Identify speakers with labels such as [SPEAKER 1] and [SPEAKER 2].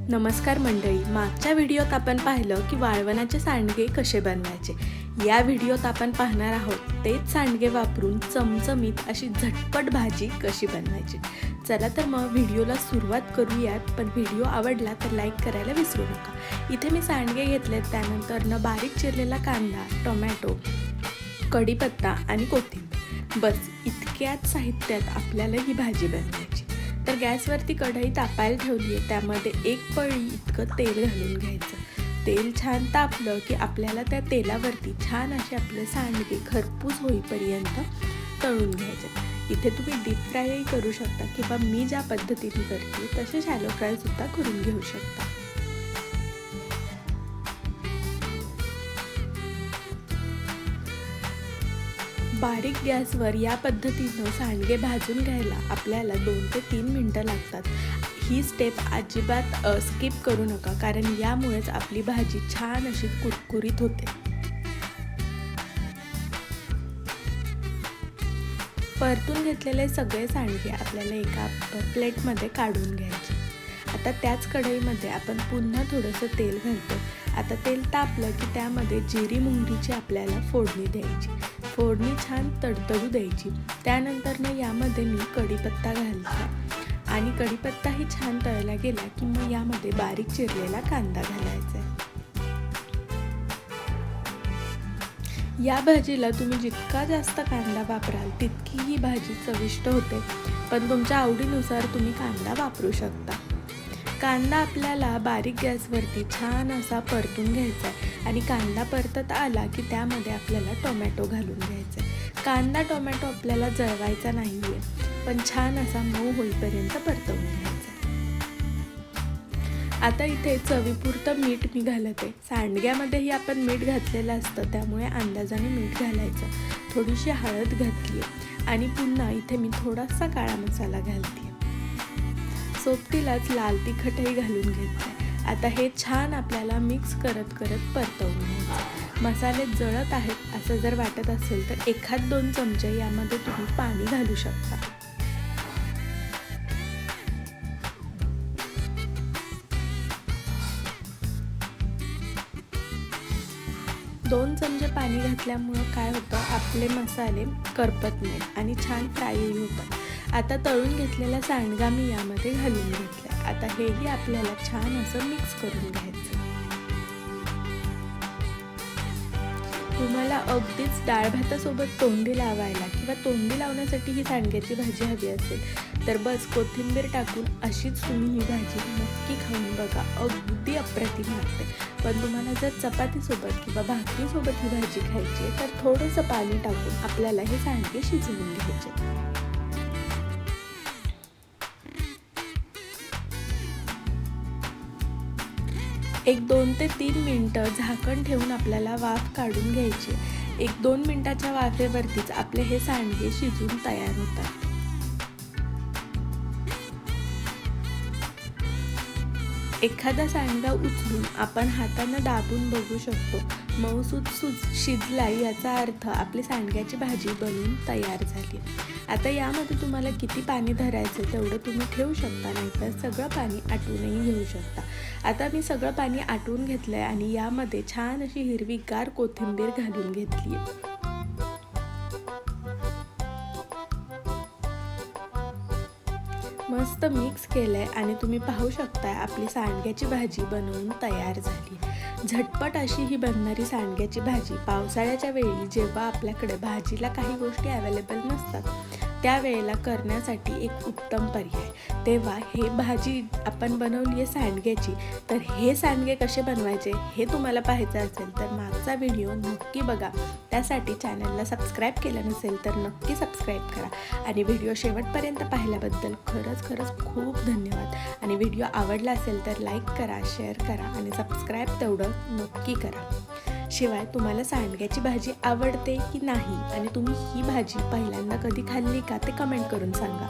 [SPEAKER 1] नमस्कार मंडळी, मागच्या व्हिडिओत आपण पाहिलं की वाळवणाचे सांडगे कसे बनवायचे. या व्हिडिओत आपण पाहणार आहोत तेच सांडगे वापरून चमचमीत अशी झटपट भाजी कशी बनवायची. चला तर मग व्हिडिओला सुरुवात करूयात. पण व्हिडिओ आवडला तर लाईक करायला विसरू नका. इथे मी सांडगे घेतलेत, त्यानंतर बारीक चिरलेला कांदा, टोमॅटो, कढीपत्ता आणि कोथिंबीर. बस इतक्याच साहित्यात आपल्याला ही भाजी बनवायची. तर गॅसवरती कढई तापायला ठेवली आहे. त्यामध्ये एक पळी इतकं तेल घालून घ्यायचं. तेल छान तापलं की आपल्याला त्या तेलावरती छान असे आपले सांडगे खरपूस होईपर्यंत तळून घ्यायचे. इथे तुम्ही डीप फ्रायही करू शकता किंवा मी ज्या पद्धतीने करते तसे शॅलो फ्रायसुद्धा करून घेऊ शकता. बारीक गॅसवर या पद्धतीनं सांडगे भाजून घ्यायला आपल्याला 2 ते 3 मिनटं लागतात. ही स्टेप अजिबात स्किप करू नका, कारण यामुळेच आपली भाजी छान अशी कुरकुरीत होते. परतून घेतलेले सगळे सांडगे आपल्याला एका प्लेटमध्ये काढून घ्यायचे. आता त्याच कढईमध्ये आपण पुन्हा थोडंसं तेल घालतो. आता तेल तापलं की त्यामध्ये जिरी मोहरीची आपल्याला फोडणी द्यायची. फोडणी छान तडतडू द्यायची. त्यानंतर यामध्ये मी कढीपत्ता घालते आणि कढीपत्ताही छान तळला गेला की मग यामध्ये बारीक चिरलेला कांदा घालायचा. या भाजीला तुम्ही जितका जास्त कांदा वापराल तितकी ही भाजी चविष्ट होते, पण तुमच्या आवडीनुसार तुम्ही कांदा वापरू शकता. कांदा आपल्याला बारीक गॅसवरती छान असा परतून घ्यायचा आहे आणि कांदा परतत आला की त्यामध्ये आपल्याला टोमॅटो घालून घ्यायचा आहे. कांदा टोमॅटो आपल्याला जळवायचा नाही आहे, पण छान असा मऊ होईपर्यंत परतवून घ्यायचा आहे. आता इथे चवीपुरतं मीठ मी घालते. सांडग्यामध्येही आपण मीठ घातलेलं असतं, त्यामुळे अंदाजाने मीठ घालायचं. थोडीशी हळद घातली आणि पुन्हा इथे मी थोडासा काळा मसाला घालते. सोबतीलाच लाल तिखटही घालून घेतलं. आता हे छान आपल्याला मिक्स करत करत परतवून घ्यायचं. मसाले जळत आहेत असं जर वाटत असेल तर 1-2 चमचे यामध्ये तुम्ही पाणी घालू शकता. दोन चमचे पाणी घातल्यामुळं काय होतं, आपले मसाले करपत नाहीत आणि छान फ्रायही होतात. आता तळून घेतलेला सांडगा मी यामध्ये घालून घेतला. आता हेही आपल्याला छान असं मिक्स करून घ्यायचं. तुम्हाला अगदीच डाळ भातासोबत तोंडी लावायला किंवा तोंडी लावण्यासाठी ही सांडग्याची भाजी हवी असेल तर बस कोथिंबीर टाकून अशीच तुम्ही ही भाजी नक्की खाऊन बघा. अगदी अप्रतिम लागते. पण तुम्हाला जर चपातीसोबत किंवा भाकरीसोबत ही भाजी खायची तर थोडंसं पाणी टाकून आपल्याला हे सांडगे शिजवून घ्यायचे. एक 2 ते 3 मिनटं झाकण ठेवून आपल्याला वाफ काढून घ्यायची. 1-2 मिनटाच्या वाफेवरतीच आपले हे सांडगे शिजून तयार होतात. एखादा सांडगा उचलून आपण हाताने दाबून बघू शकतो. मऊसूत शिजला याचा अर्थ आपली सांडग्याची भाजी बनवून तयार झाली. आता यामध्ये तुम्हाला किती पाणी धरायचं तेवढं तुम्ही ठेवू शकता, नाहीतर सगळं पाणी आटवूनही घेऊ शकता. आता मी सगळं पाणी आटवून घेतलंय आणि यामध्ये छान अशी हिरवीगार कोथिंबीर घालून घेतली. मस्त मिक्स केलंय आणि तुम्ही पाहू शकता आपली सांडग्याची भाजी बनवून तयार झाली. झटपट अशी ही बनणारी सांडग्याची भाजी पावसाळ्याच्या वेळी जेव्हा आपल्याकडे भाजीला काही गोष्टी अवेलेबल नसतात त्यावेळेला करण्यासाठी एक उत्तम पर्याय. तेव्हा हे भाजी आपण बनवली आहे सांडग्याची, तर हे सांडगे कसे बनवायचे हे तुम्हाला पाहायचं असेल तर मागचा व्हिडिओ नक्की बघा. त्यासाठी चॅनलला सबस्क्राईब केलं नसेल तर नक्की सबस्क्राईब करा. आणि व्हिडिओ शेवटपर्यंत पाहिल्याबद्दल खरंच खूप धन्यवाद. आणि व्हिडिओ आवडला असेल तर लाईक करा, शेअर करा आणि सबस्क्राईब तेवढं नक्की करा. शिवाय तुम्हाला सांडग्याची भाजी आवडते की नाही आणि तुम्ही ही भाजी पहिल्यांदा कधी खाल्ली का ते कमेंट करून सांगा.